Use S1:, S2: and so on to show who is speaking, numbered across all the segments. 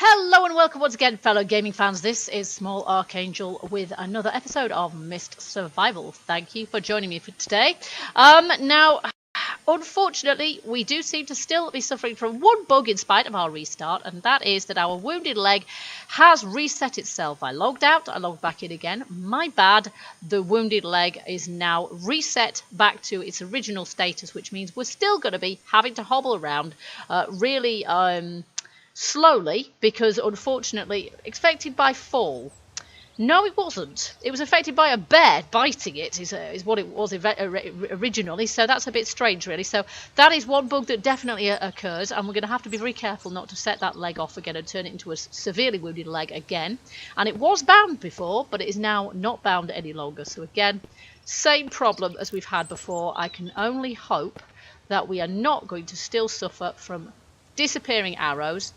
S1: Hello and welcome once again, fellow gaming fans. This is Small Archangel with another episode of Mist Survival. Thank you for joining me for today. Now, unfortunately, we do seem to still be suffering from one bug in spite of our restart, and that is that our wounded leg has reset itself. I logged out, I logged back in again. My bad. The wounded leg is now reset back to its original status, which means we're still going to be having to hobble around really slowly, because unfortunately affected by fall. No, it wasn't. It was affected by a bear biting it, is what it was originally, so that's a bit strange really. So that is one bug that definitely occurs, and we're going to have to be very careful not to set that leg off again and turn it into a severely wounded leg again. And it was bound before, but it is now not bound any longer. So again, same problem as we've had before. I can only hope that we are not going to still suffer from disappearing arrows.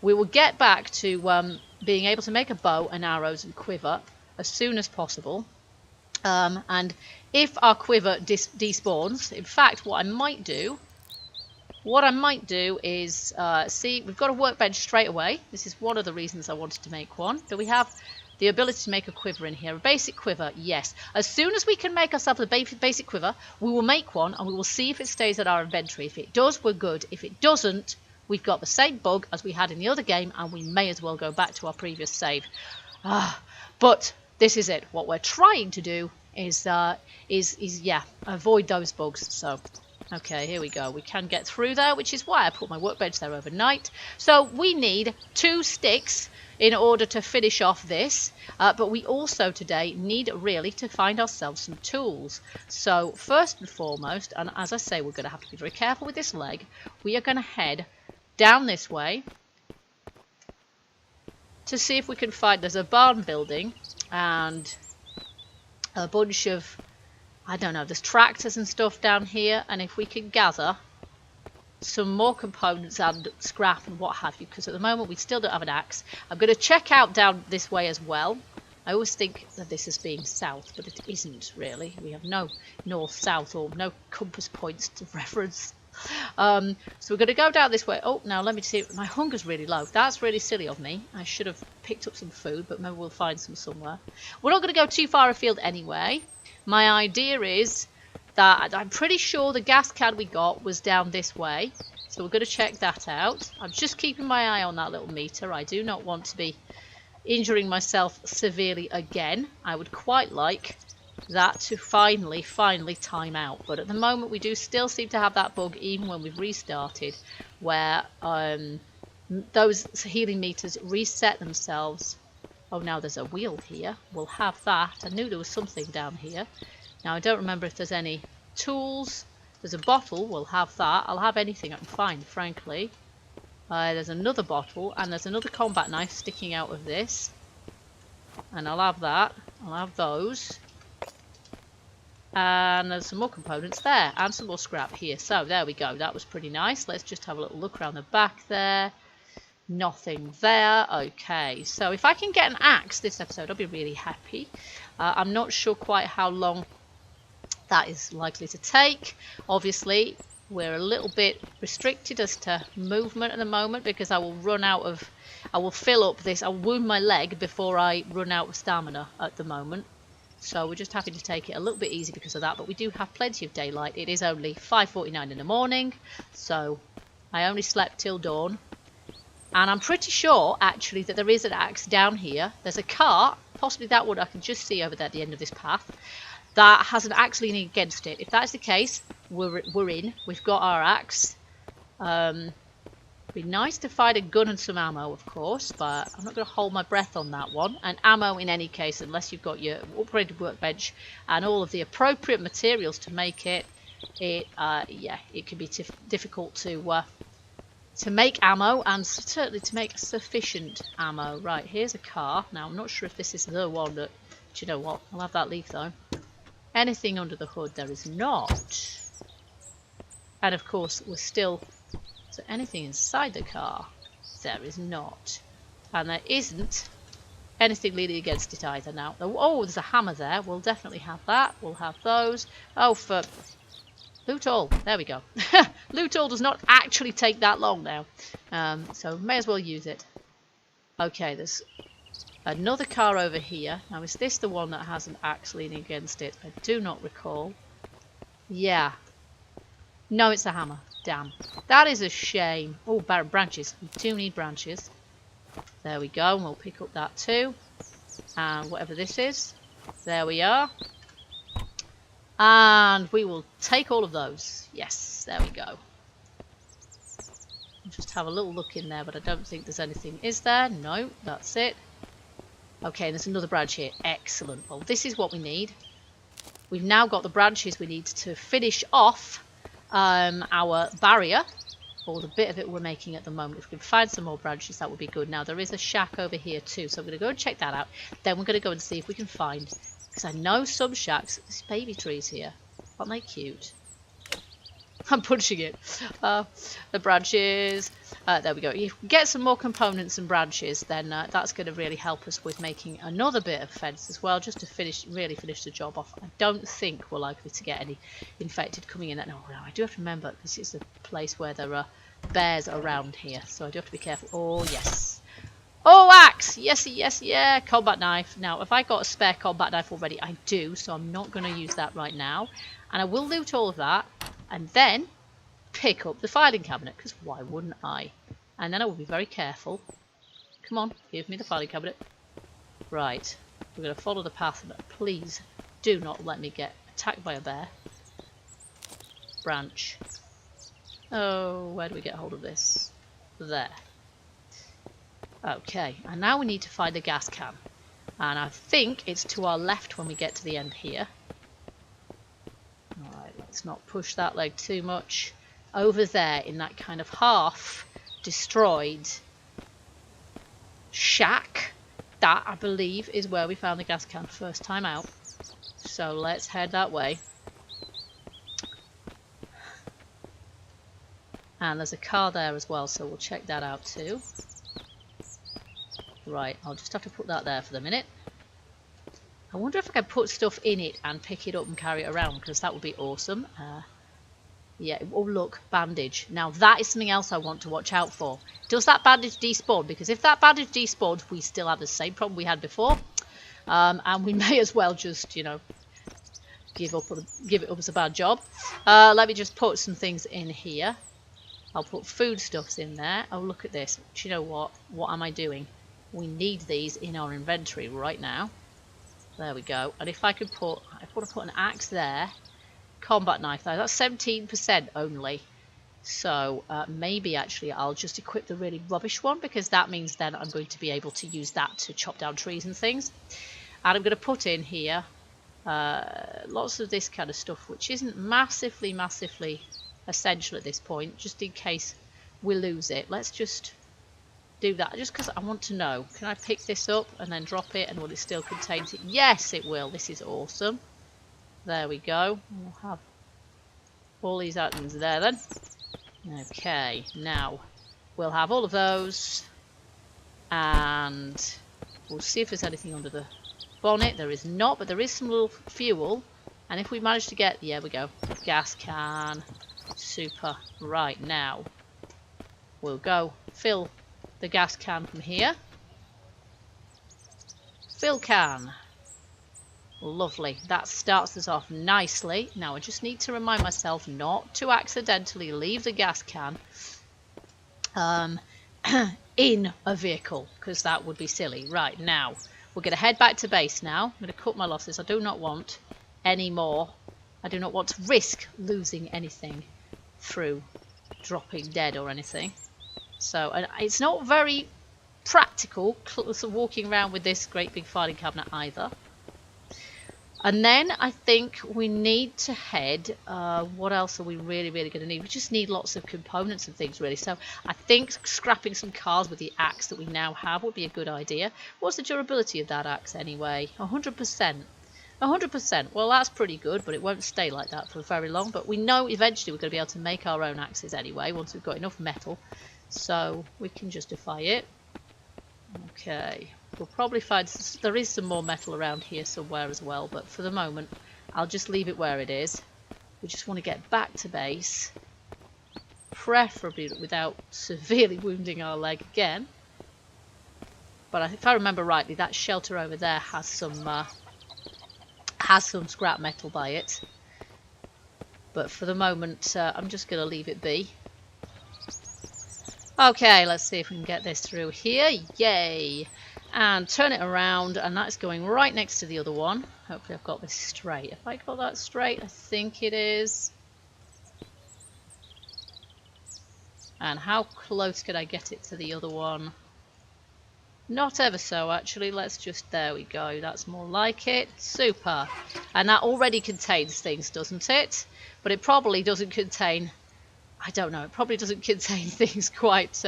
S1: We will get back to being able to make a bow and arrows and quiver as soon as possible. And if our quiver despawns, in fact, what I might do is see, we've got a workbench straight away. This is one of the reasons I wanted to make one. Do we have the ability to make a quiver in here? A basic quiver, yes. As soon as we can make ourselves a basic quiver, we will make one and we will see if it stays at our inventory. If it does, we're good. If it doesn't, we've got the same bug as we had in the other game, and we may as well go back to our previous save. But this is it. What we're trying to do is avoid those bugs. So, okay, here we go. We can get through there, which is why I put my workbench there overnight. So we need 2 sticks in order to finish off this, but we also today need really to find ourselves some tools. So first and foremost, and as I say, we're going to have to be very careful with this leg, we are going to head down this way to see if we can find, there's a barn building and a bunch of, I don't know, there's tractors and stuff down here, and if we can gather some more components and scrap and what have you, because at the moment we still don't have an axe. I'm going to check out down this way as well. I always think that this is being south, but it isn't really. We have no north, south, or no compass points to reference. So we're going to go down this way. Oh, now let me see. My hunger's really low. That's really silly of me. I should have picked up some food, but maybe we'll find some somewhere. We're not going to go too far afield anyway. My idea is that I'm pretty sure the gas can we got was down this way. So we're going to check that out. I'm just keeping my eye on that little meter. I do not want to be injuring myself severely again. I would quite like that to finally time out, but at the moment we do still seem to have that bug even when we've restarted, where those healing meters reset themselves. Oh, now there's a wheel here. We'll have that. I knew there was something down here. Now I don't remember if there's any tools. There's a bottle. We'll have that. I'll have anything I can find, frankly. There's another bottle, and there's another combat knife sticking out of this, and I'll have that. I'll have those. And there's some more components there, and some more scrap here. So there we go. That was pretty nice. Let's just have a little look around the back there. Nothing there. Okay, so if I can get an axe this episode, I'll be really happy. I'm not sure quite how long that is likely to take. Obviously, we're a little bit restricted as to movement at the moment, because I will fill up this. I'll wound my leg before I run out of stamina at the moment. So we're just having to take it a little bit easy because of that, but we do have plenty of daylight. It is only 5:49 in the morning, so I only slept till dawn. And I'm pretty sure, actually, that there is an axe down here. There's a cart, possibly that one I can just see over there at the end of this path, that has an axe leaning against it. If that's the case, we're in. We've got our axe. Be nice to find a gun and some ammo, of course, but I'm not going to hold my breath on that one. And ammo in any case, unless you've got your upgraded workbench and all of the appropriate materials to make it, it can be difficult to make ammo, and certainly to make sufficient ammo. Right, here's a car. Now I'm not sure if this is the one that, do you know what? I'll have that leaf though. Anything under the hood? There is not. And of course we're still. So anything inside the car? There is not. And there isn't anything leaning against it either now. Oh, there's a hammer there. We'll definitely have that. We'll have those. Oh, for loot all. There we go. Loot all does not actually take that long now. So may as well use it. Okay, there's another car over here. Now, is this the one that has an axe leaning against it? I do not recall. Yeah. No, it's the hammer. Damn. That is a shame. Oh, branches. We do need branches. There we go. And we'll pick up that too. And whatever this is. There we are. And we will take all of those. Yes, there we go. I'll just have a little look in there, but I don't think there's anything. Is there? No, that's it. Okay, there's another branch here. Excellent. Well, this is what we need. We've now got the branches we need to finish off our barrier, or the bit of it we're making at the moment. If we can find some more branches, that would be good. Now, there is a shack over here too, so I'm going to go and check that out. Then we're going to go and see if we can find, because I know some shacks, there's baby trees here. Aren't they cute? I'm punching it. The branches. There we go. If we get some more components and branches, then that's going to really help us with making another bit of fence as well, just to really finish the job off. I don't think we're likely to get any infected coming in. No, I do have to remember this is a place where there are bears around here, so I do have to be careful. Oh, yes. Oh, axe! Yes, yes, yeah. Combat knife. Now, have I got a spare combat knife already? I do, so I'm not going to use that right now. And I will loot all of that. And then pick up the filing cabinet, because why wouldn't I? And then I will be very careful. Come on, give me the filing cabinet. Right, we're going to follow the path, but please do not let me get attacked by a bear. Branch. Oh, where do we get hold of this? There. Okay, and now we need to find a gas can. And I think it's to our left when we get to the end here. Let's not push that leg too much. Over there in that kind of half destroyed shack, that I believe is where we found the gas can first time out. So let's head that way. And there's a car there as well, so we'll check that out too. Right, I'll just have to put that there for the minute. I wonder if I can put stuff in it and pick it up and carry it around, because that would be awesome. Yeah, oh look, bandage. Now that is something else I want to watch out for. Does that bandage despawn? Because if that bandage despawns, we still have the same problem we had before. And we may as well just, you know, give it up as a bad job. Let me just put some things in here. I'll put foodstuffs in there. Oh, look at this. Do you know what? What am I doing? We need these in our inventory right now. There we go. And if I could put, I want to put an axe there, combat knife there. That's 17% only. So maybe actually I'll just equip the really rubbish one, because that means then I'm going to be able to use that to chop down trees and things. And I'm going to put in here lots of this kind of stuff, which isn't massively essential at this point, just in case we lose it. Let's just do that, just because I want to know. Can I pick this up and then drop it, and will it still contain it? Yes, it will. This is awesome. There we go. We'll have all these items there then. Okay, now we'll have all of those, and we'll see if there's anything under the bonnet. There is not, but there is some little fuel, and if we manage to get, yeah, we go, gas can, super. Right, now we'll go fill the gas can from here. Fill can. Lovely. That starts us off nicely. Now I just need to remind myself not to accidentally leave the gas can in a vehicle, because that would be silly. Right, now we're going to head back to base now. I'm going to cut my losses. I do not want any more. I do not want to risk losing anything through dropping dead or anything. So, and it's not very practical walking around with this great big filing cabinet either. And then I think we need to head, what else are we really going to need? We just need lots of components and things really. So I think scrapping some cars with the axe that we now have would be a good idea. What's the durability of that axe anyway? 100%. 100%. Well, that's pretty good, but it won't stay like that for very long. But we know eventually we're going to be able to make our own axes anyway, once we've got enough metal. So we can justify it. Okay. We'll probably find there is some more metal around here somewhere as well, but for the moment I'll just leave it where it is. We just want to get back to base, preferably without severely wounding our leg again. But if I remember rightly, that shelter over there has some scrap metal by it. But for the moment, I'm just going to leave it be. Okay, let's see if we can get this through here. Yay! And turn it around, and that's going right next to the other one. Hopefully I've got this straight. If I got that straight, I think it is. And how close could I get it to the other one? Not ever so, actually. Let's just, there we go. That's more like it. Super. And that already contains things, doesn't it? But it probably doesn't contain, I don't know, it probably doesn't contain things quite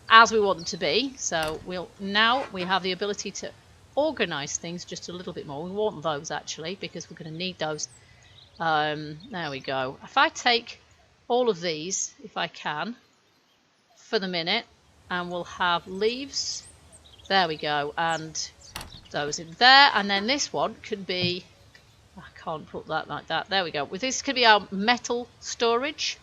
S1: as we want them to be. So we have the ability to organize things just a little bit more. We want those, actually, because we're going to need those. There we go. If I take all of these, if I can, for the minute, and we'll have leaves. There we go, and those in there, and then this one could be, I can't put that like that. There we go. With this could be our metal storage.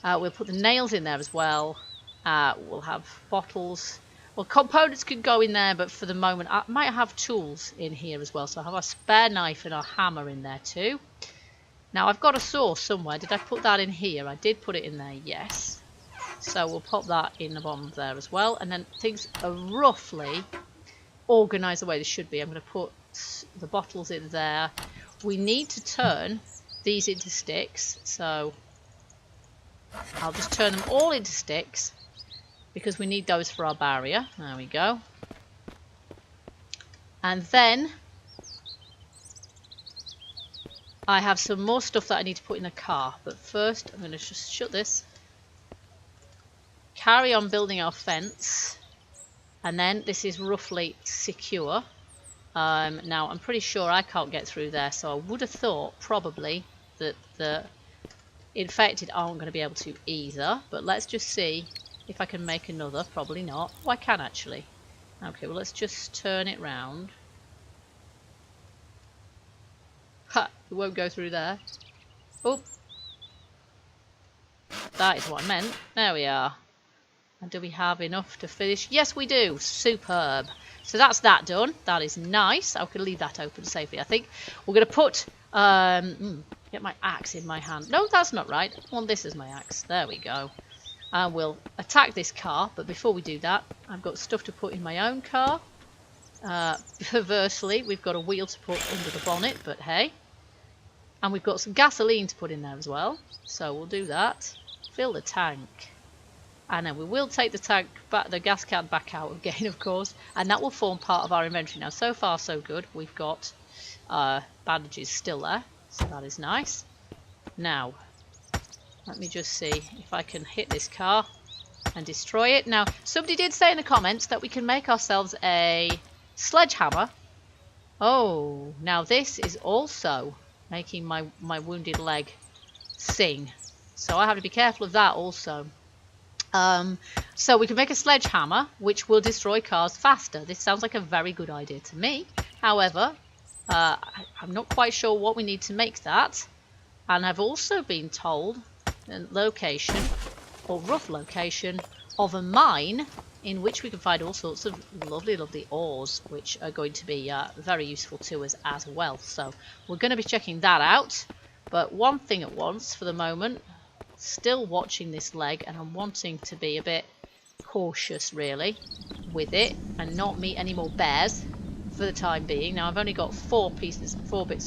S1: We'll put the nails in there as well. We'll have bottles. Well, components could go in there, but for the moment, I might have tools in here as well. So I have a spare knife and a hammer in there too. Now I've got a saw somewhere. Did I put that in here? I did put it in there, yes. So we'll pop that in the bottom there as well. And then things are roughly organised the way they should be. I'm going to put the bottles in there. We need to turn these into sticks. So I'll just turn them all into sticks because we need those for our barrier. There we go. And then I have some more stuff that I need to put in the car. But first I'm going to just shut this. Carry on building our fence, and then this is roughly secure. Now I'm pretty sure I can't get through there, so I would have thought probably that the infected aren't going to be able to either, but let's just see if I can make another. Probably not. Oh, I can actually. Okay, well let's just turn it round. Ha! It won't go through there. Oh, that is what I meant. There we are. And do we have enough to finish? Yes, we do. Superb. So that's that done. That is nice. I can leave that open safely, I think. We're going to put... get my axe in my hand. No, that's not right. I want this as my axe. There we go. And we'll attack this car. But before we do that, I've got stuff to put in my own car. Perversely, we've got a wheel to put under the bonnet, but hey. And we've got some gasoline to put in there as well. So we'll do that. Fill the tank. And then we will take the tank back, the gas can back out again, of course, and that will form part of our inventory. Now, so far so good. We've got bandages still there, so that is nice. Now, let me just see if I can hit this car and destroy it. Now, somebody did say in the comments that we can make ourselves a sledgehammer. Oh, now this is also making my wounded leg sing, so I have to be careful of that also. So we can make a sledgehammer which will destroy cars faster. This sounds like a very good idea to me. However, I'm not quite sure what we need to make that. And I've also been told the location, or rough location, of a mine in which we can find all sorts of lovely, lovely ores, which are going to be very useful to us as well. So we're going to be checking that out. But one thing at once for the moment. Still watching this leg, and I'm wanting to be a bit cautious really with it and not meet any more bears for the time being. Now I've only got 4 bits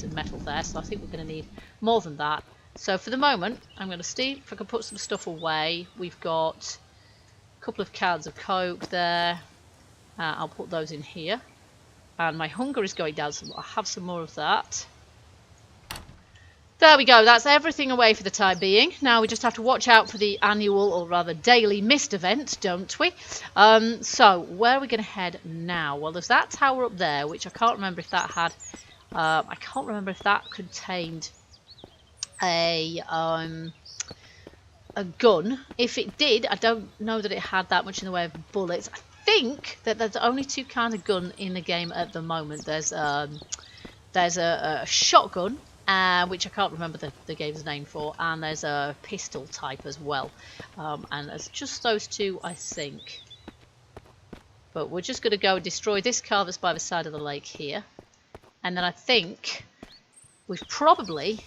S1: of metal there, so I think we're going to need more than that. So for the moment I'm going to see if I can put some stuff away. We've got a couple of cans of Coke there. I'll put those in here, and my hunger is going down, so I'll have some more of that. There we go, that's everything away for the time being. Now we just have to watch out for the annual, or rather daily, mist event, don't we? So, where are we going to head now? Well, there's that tower up there, which I can't remember if that had... I can't remember if that contained a gun. If it did, I don't know that it had that much in the way of bullets. I think that there's only 2 kinds of gun in the game at the moment. There's a shotgun, which I can't remember the game's name for, and there's a pistol type as well, and there's just those 2, I think. But we're just going to go and destroy this car that's by the side of the lake here. And then I think we've probably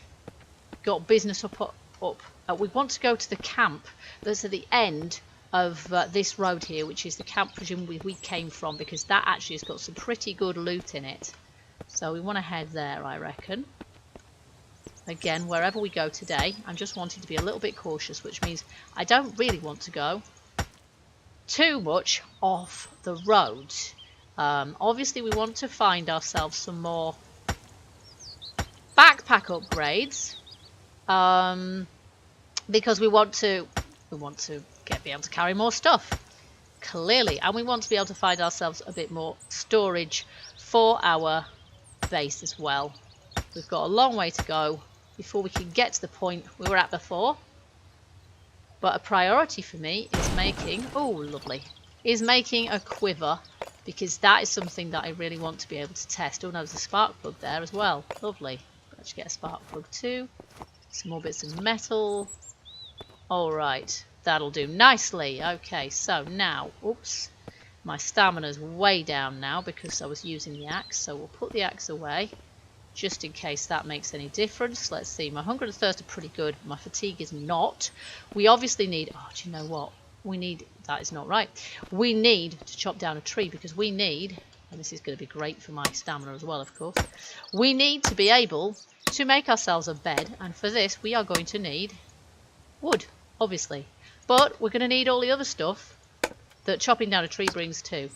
S1: got business up. We want to go to the camp that's at the end of this road here, which is the camp presumably we came from, because that actually has got some pretty good loot in it. So we want to head there, I reckon. Again, wherever we go today, I'm just wanting to be a little bit cautious, which means I don't really want to go too much off the road. Obviously, we want to find ourselves some more backpack upgrades, because we want to be able to carry more stuff, clearly, and we want to be able to find ourselves a bit more storage for our base as well. We've got a long way to go before we can get to the point we were at before. But a priority for me is making, making a quiver, because that is something that I really want to be able to test. Oh no, there's a spark plug there as well. Lovely. Let's get a spark plug too. Some more bits of metal. Alright, that'll do nicely. Okay, so now, oops, my stamina's way down now because I was using the axe. So we'll put the axe away, just in case that makes any difference. Let's see, my hunger and thirst are pretty good. My fatigue is not. We obviously need, oh, do you know what? We need, that is not right. We need to chop down a tree because we need, and this is going to be great for my stamina as well, of course. We need to be able to make ourselves a bed, and for this we are going to need wood, obviously. But we're going to need all the other stuff that chopping down a tree brings too.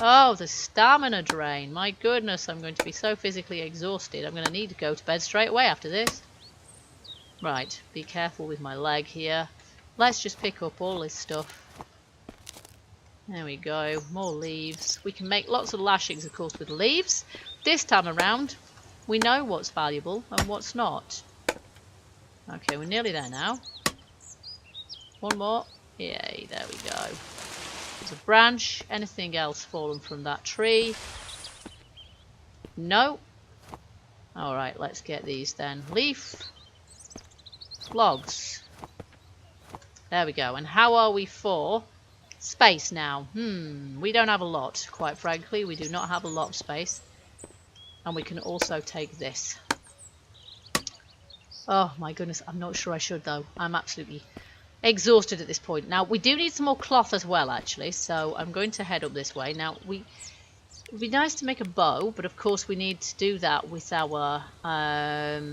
S1: Oh, the stamina drain. My goodness, I'm going to be so physically exhausted. I'm going to need to go to bed straight away after this. Right, be careful with my leg here. Let's just pick up all this stuff. There we go, more leaves. We can make lots of lashings, of course, with leaves. This time around, we know what's valuable and what's not. Okay, we're nearly there now. One more. Yay, there we go. There's a branch. Anything else fallen from that tree? No. Alright, let's get these then. Leaf. Logs. There we go. And how are we for space now? We don't have a lot, quite frankly. We do not have a lot of space. And we can also take this. Oh my goodness, I'm not sure I should though. I'm absolutely exhausted at this point. Now, we do need some more cloth as well, actually. So I'm going to head up this way. Now, it would be nice to make a bow, but of course we need to do that with our... there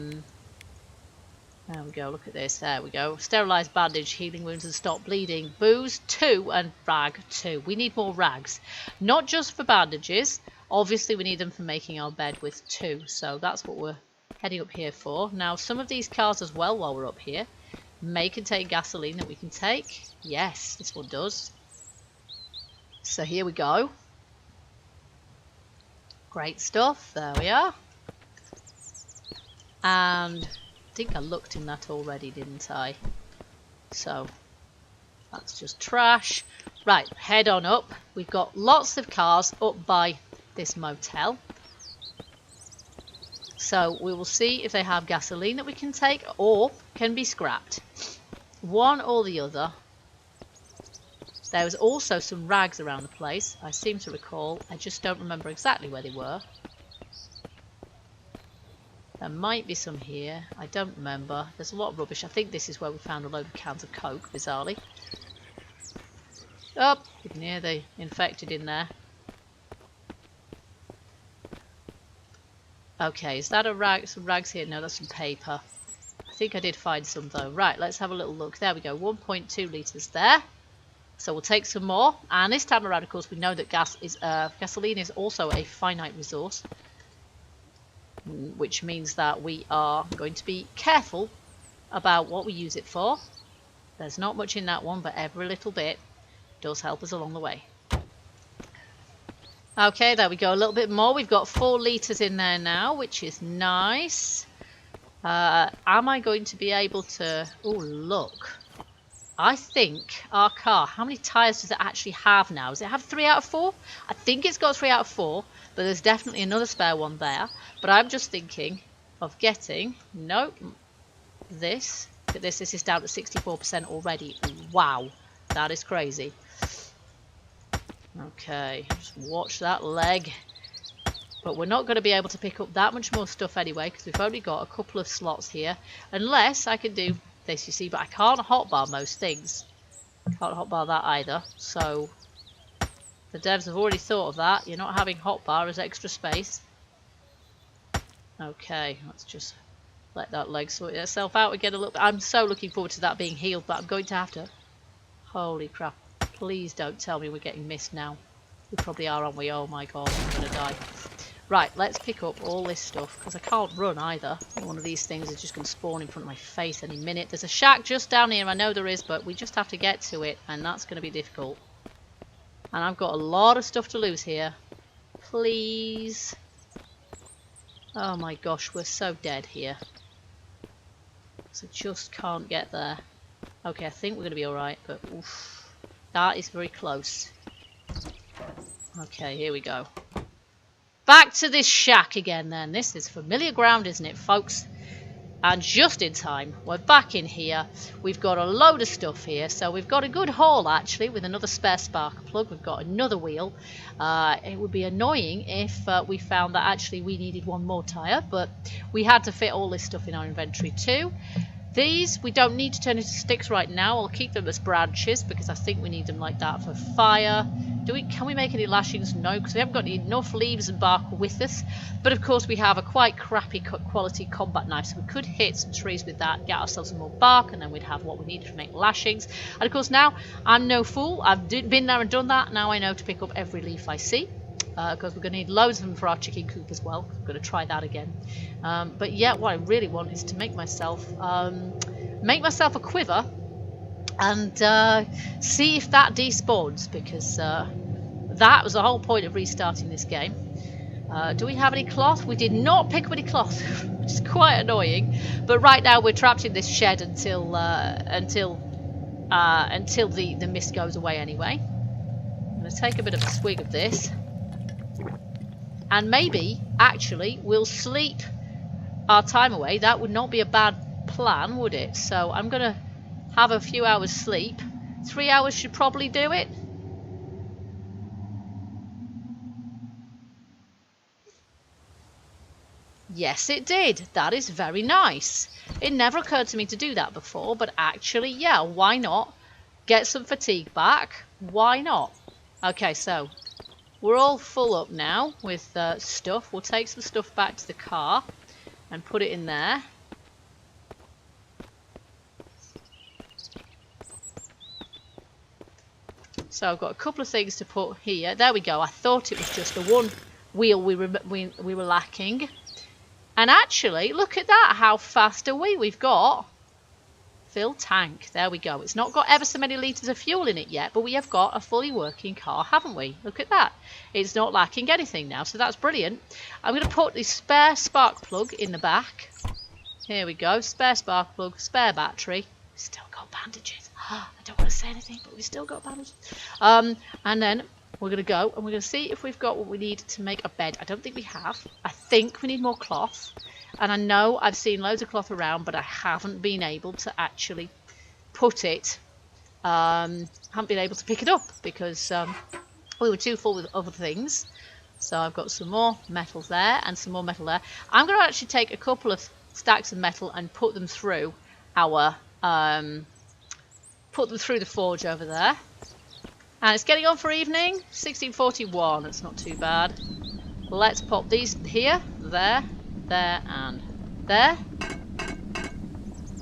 S1: we go, look at this. There we go. Sterilise bandage, healing wounds and stop bleeding. Booze 2 and rag 2. We need more rags. Not just for bandages. Obviously, we need them for making our bed with 2. So that's what we're heading up here for. Now, some of these cars as well, while we're up here, may contain gasoline that we can take. Yes, this one does. So here we go. Great stuff. There we are. And I think I looked in that already, didn't I? So that's just trash. Right, head on up. We've got lots of cars up by this motel. So we will see if they have gasoline that we can take or can be scrapped. One or the other. There was also some rags around the place, I seem to recall. I just don't remember exactly where they were. There might be some here. I don't remember. There's a lot of rubbish. I think this is where we found a load of cans of Coke, bizarrely. Oh, you can hear the infected in there. Okay, is that a rag? Some rags here? No, that's some paper. I think I did find some though. Right, let's have a little look. There we go, 1.2 litres there. So we'll take some more. And this time around, of course, we know that gasoline is also a finite resource, which means that we are going to be careful about what we use it for. There's not much in that one, but every little bit does help us along the way. Okay, there we go, a little bit more. We've got 4 litres in there now, which is nice. Am I going to be able to... Oh, look. I think our car, how many tyres does it actually have now? Does it have 3 out of 4? I think it's got 3 out of 4, but there's definitely another spare one there. But I'm just thinking of getting... Nope. This. Look at this. This is down to 64% already. Wow. That is crazy. Okay, just watch that leg. But we're not going to be able to pick up that much more stuff anyway, because we've only got a couple of slots here. Unless I can do this, you see, but I can't hotbar most things. Can't hotbar that either. So the devs have already thought of that. You're not having hotbar as extra space. Okay, let's just let that leg sort itself out again a little bit. I'm so looking forward to that being healed, but I'm going to have to... Holy crap. Please don't tell me we're getting missed now. We probably are, aren't we? Oh my god, I'm going to die. Right, let's pick up all this stuff, because I can't run either. One of these things is just going to spawn in front of my face any minute. There's a shack just down here, I know there is, but we just have to get to it, and that's going to be difficult. And I've got a lot of stuff to lose here. Please. Oh my gosh, we're so dead here. So just can't get there. Okay, I think we're going to be alright, but oof, that is very close. Okay, here we go. Back to this shack again then. This is familiar ground, isn't it, folks? And just in time, we're back in here. We've got a load of stuff here. So we've got a good haul, actually, with another spare spark plug. We've got another wheel. It would be annoying if we found that actually we needed one more tyre. But we had to fit all this stuff in our inventory too. These, we don't need to turn into sticks right now. I'll keep them as branches because I think we need them like that for fire. Can we make any lashings? No, because we haven't got enough leaves and bark with us. But of course we have a quite crappy quality combat knife, so we could hit some trees with that, get ourselves some more bark, and then we'd have what we need to make lashings. And of course now, I'm no fool. I've been there and done that. Now I know to pick up every leaf I see. Because we're going to need loads of them for our chicken coop as well. I'm going to try that again. But yeah, what I really want is to make myself a quiver and see if that despawns, because that was the whole point of restarting this game. Do we have any cloth? We did not pick up any cloth, which is quite annoying. But right now we're trapped in this shed until the mist goes away anyway. I'm going to take a bit of a swig of this. And maybe, actually, we'll sleep our time away. That would not be a bad plan, would it? So I'm going to have a few hours sleep. 3 hours should probably do it. Yes, it did. That is very nice. It never occurred to me to do that before, but actually, yeah, why not? Get some fatigue back. Why not? Okay, so... we're all full up now with stuff. We'll take some stuff back to the car and put it in there. So I've got a couple of things to put here. There we go. I thought it was just the one wheel we were lacking. And actually, look at that. How fast are we? We've got... fill tank. There we go. It's not got ever so many litres of fuel in it yet, but we have got a fully working car, haven't we? Look at that. It's not lacking anything now, so that's brilliant. I'm going to put the spare spark plug in the back. Here we go. Spare spark plug, spare battery. Still got bandages. I don't want to say anything, but we've still got bandages. And then we're going to go and we're going to see if we've got what we need to make a bed. I don't think we have. I think we need more cloth. And I know I've seen loads of cloth around, but I haven't been able to actually put it, haven't been able to pick it up because we were too full with other things. So I've got some more metals there and some more metal there. I'm going to actually take a couple of stacks of metal and put them through our, put them through the forge over there. And it's getting on for evening, 1641, that's not too bad. Let's pop these here, there, and there.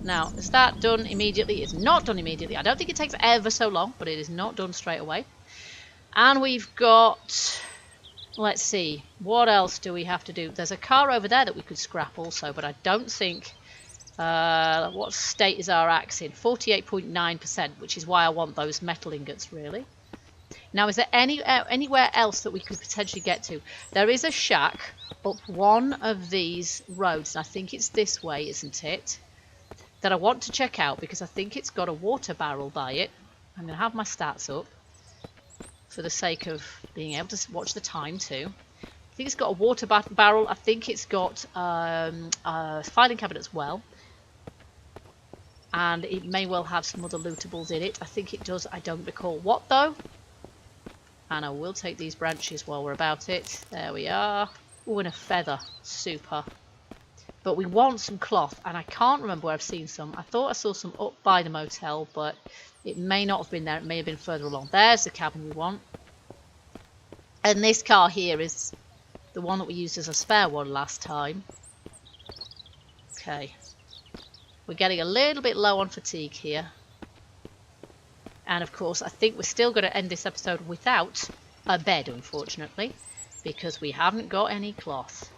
S1: Now, is that done immediately? It's not done immediately. I don't think it takes ever so long, but it is not done straight away. And we've got... let's see, what else do we have to do? There's a car over there that we could scrap also, but I don't think... what state is our axe in? 48.9%, which is why I want those metal ingots, really. Now, is there anywhere else that we could potentially get to? There is a shack up one of these roads, and I think it's this way, isn't it? That I want to check out because I think it's got a water barrel by it. I'm going to have my stats up for the sake of being able to watch the time too. I think it's got a water barrel. I think it's got a filing cabinet as well. And it may well have some other lootables in it. I think it does. I don't recall what though. And I will take these branches while we're about it. There we are. Oh, and a feather. Super. But we want some cloth, and I can't remember where I've seen some. I thought I saw some up by the motel, but it may not have been there. It may have been further along. There's the cabin we want. And this car here is the one that we used as a spare one last time. Okay. We're getting a little bit low on fatigue here. And of course, I think we're still going to end this episode without a bed, unfortunately, because we haven't got any cloth.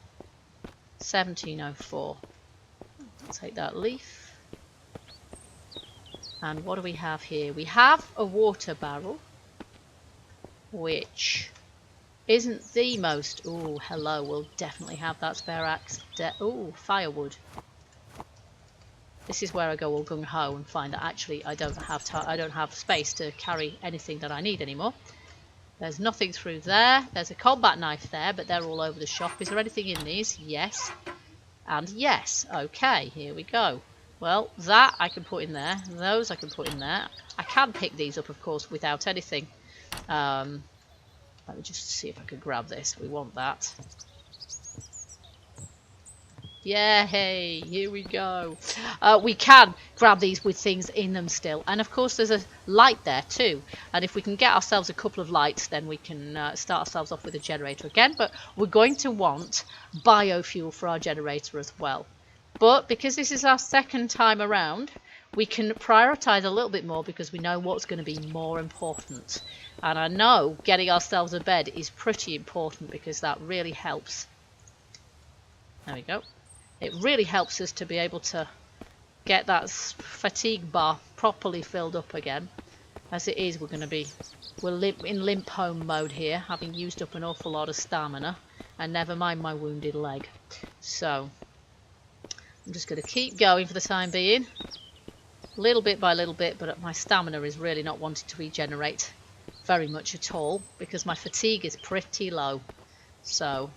S1: 1704. I'll take that leaf. And what do we have here? We have a water barrel, which isn't the most... Oh, hello. We'll definitely have that spare axe. Oh, firewood. This is where I go all gung-ho and find that actually I don't have space to carry anything that I need anymore. There's nothing through there. There's a combat knife there, but they're all over the shop. Is there anything in these? Yes. And yes. Okay, here we go. Well, that I can put in there. Those I can put in there. I can pick these up, of course, without anything. Let me just see if I can grab this. We want that. Yay, here we go. We can grab these with things in them still. And of course there's a light there too. And if we can get ourselves a couple of lights, then we can start ourselves off with a generator again. But we're going to want biofuel for our generator as well. But because this is our second time around, we can prioritise a little bit more because we know what's going to be more important. And I know getting ourselves a bed is pretty important because that really helps. There we go. It really helps us to be able to get that fatigue bar properly filled up again. As it is, we're in limp home mode here, having used up an awful lot of stamina, and never mind my wounded leg. So I'm just going to keep going for the time being, little bit by little bit, but my stamina is really not wanting to regenerate very much at all because my fatigue is pretty low. So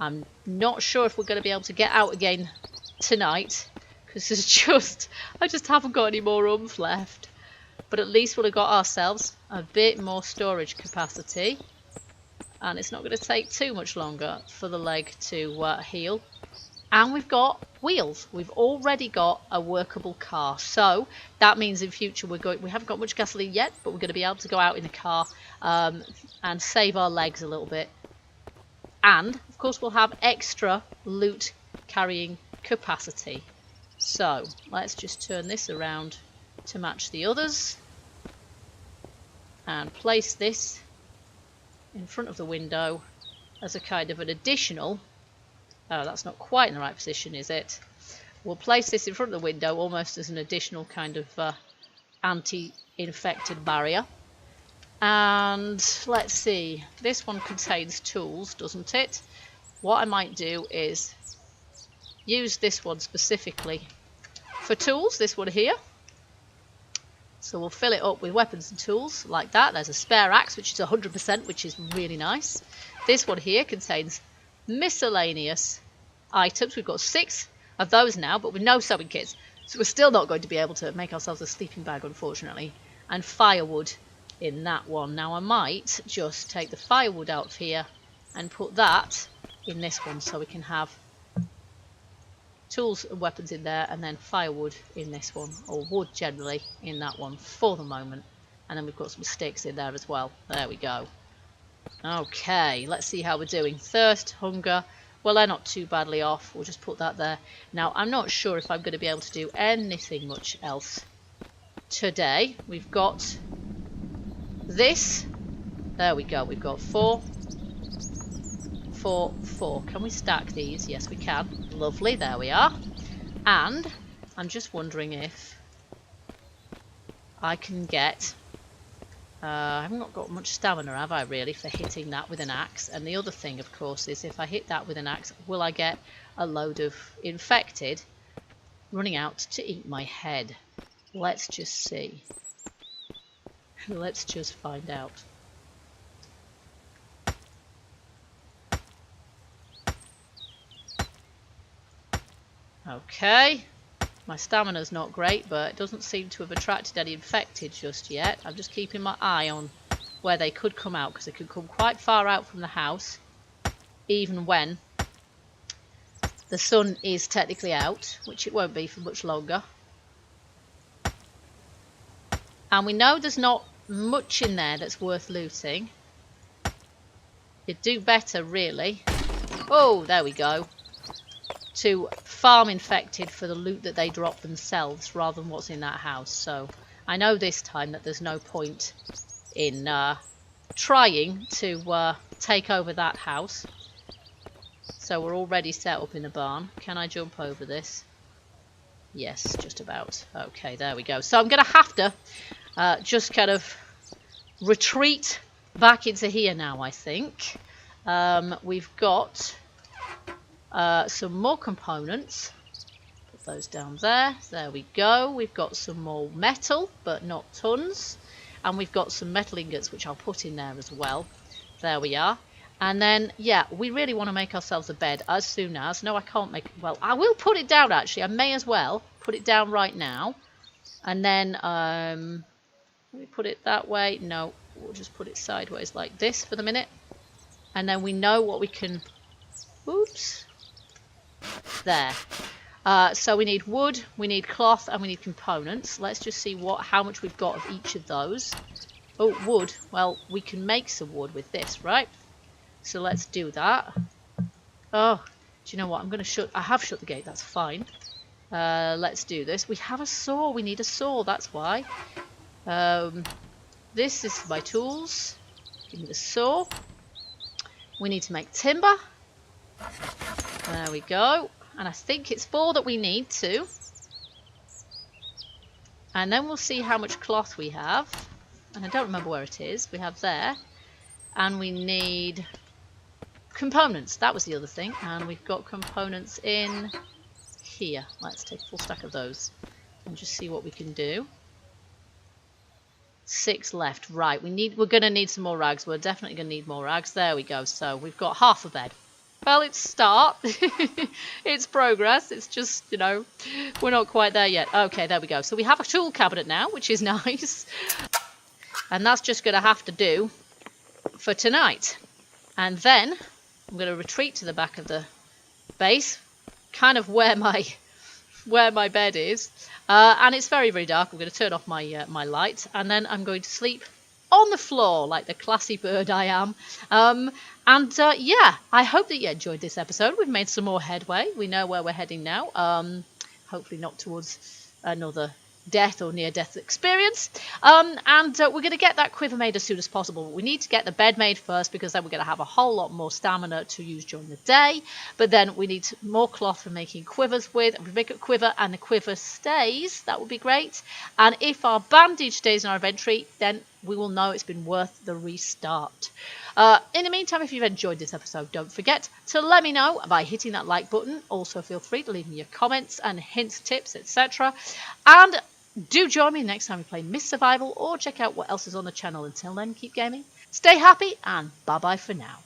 S1: I'm not sure if we're going to be able to get out again tonight because I just haven't got any more oomph left. But at least we'll have got ourselves a bit more storage capacity, and it's not going to take too much longer for the leg to heal. And we've got wheels. We've already got a workable car, so that means in future we haven't got much gasoline yet, but we're going to be able to go out in the car and save our legs a little bit. And, of course, we'll have extra loot carrying capacity. So, let's just turn this around to match the others. And place this in front of the window as a kind of an additional... Oh, that's not quite in the right position, is it? We'll place this in front of the window almost as an additional kind of anti-infected barrier. And let's see, this one contains tools, doesn't it? What I might do is use this one specifically for tools, this one here. So we'll fill it up with weapons and tools like that. There's a spare axe, which is 100%, which is really nice. This one here contains miscellaneous items. We've got 6 of those now, but with no sewing kits. So we're still not going to be able to make ourselves a sleeping bag, unfortunately. And firewood in that one. Now I might just take the firewood out of here and put that in this one so we can have tools and weapons in there and then firewood in this one, or wood generally in that one for the moment. And then we've got some sticks in there as well. There we go. Okay, let's see how we're doing. Thirst, hunger, well, they're not too badly off. We'll just put that there. Now I'm not sure if I'm going to be able to do anything much else today. We've got this. There we go. We've got 4, 4, 4. Can we stack these? Yes, we can. Lovely. There we are. And I'm just wondering if I can get... I haven't got much stamina, have I, really, for hitting that with an axe? And the other thing, of course, is if I hit that with an axe, will I get a load of infected running out to eat my head? Let's just see. Let's just find out. Okay, my stamina's not great, but it doesn't seem to have attracted any infected just yet. I'm just keeping my eye on where they could come out, because they could come quite far out from the house, even when the sun is technically out, which it won't be for much longer. And we know there's not much in there that's worth looting. You'd do better, really. Oh, there we go. To farm infected for the loot that they drop themselves, rather than what's in that house. So I know this time that there's no point in trying to take over that house. So we're already set up in the barn. Can I jump over this? Yes, just about. Okay, there we go. So I'm going to have to just kind of retreat back into here now, I think. We've got some more components. Put those down there. There we go. We've got some more metal, but not tons. And we've got some metal ingots, which I'll put in there as well. There we are. And then, yeah, we really want to make ourselves a bed as soon as... No, I can't make... Well, I will put it down, actually. I may as well put it down right now. And then, let me put it that way. No, we'll just put it sideways like this for the minute. And then we know what we can... Oops. There. So we need wood, we need cloth, and we need components. Let's just see how much we've got of each of those. Oh, wood. Well, we can make some wood with this, right? So let's do that. Oh, do you know what? I'm going to shut... I have shut the gate. That's fine. Let's do this. We have a saw. We need a saw. That's why. This is my tools. Give me the saw. We need to make timber. There we go. And I think it's 4 that we need too. And then we'll see how much cloth we have. And I don't remember where it is. We have there. And we need components. That was the other thing. And we've got components in here. Let's take a full stack of those. And just see what we can do. 6 left. Right. We're going to need some more rags. We're definitely going to need more rags. There we go. So we've got half a bed. Well, it's start. It's progress. It's just, you know, we're not quite there yet. Okay, there we go. So we have a tool cabinet now, which is nice. And that's just going to have to do for tonight. And then I'm going to retreat to the back of the base, kind of where my bed is. And it's very, very dark. I'm going to turn off my my light. And then I'm going to sleep on the floor like the classy bird I am. Yeah, I hope that you enjoyed this episode. We've made some more headway. We know where we're heading now. Hopefully not towards another death or near-death experience. We're going to get that quiver made as soon as possible. We need to get the bed made first, because then we're going to have a whole lot more stamina to use during the day. But then we need more cloth for making quivers with. If we make a quiver and the quiver stays, that would be great. And if our bandage stays in our inventory, then we will know it's been worth the restart. In the meantime, if you've enjoyed this episode, don't forget to let me know by hitting that like button. Also, feel free to leave me your comments and hints, tips, etc. And do join me next time we play Myth Survival, or check out what else is on the channel. Until then, keep gaming, stay happy, and bye-bye for now.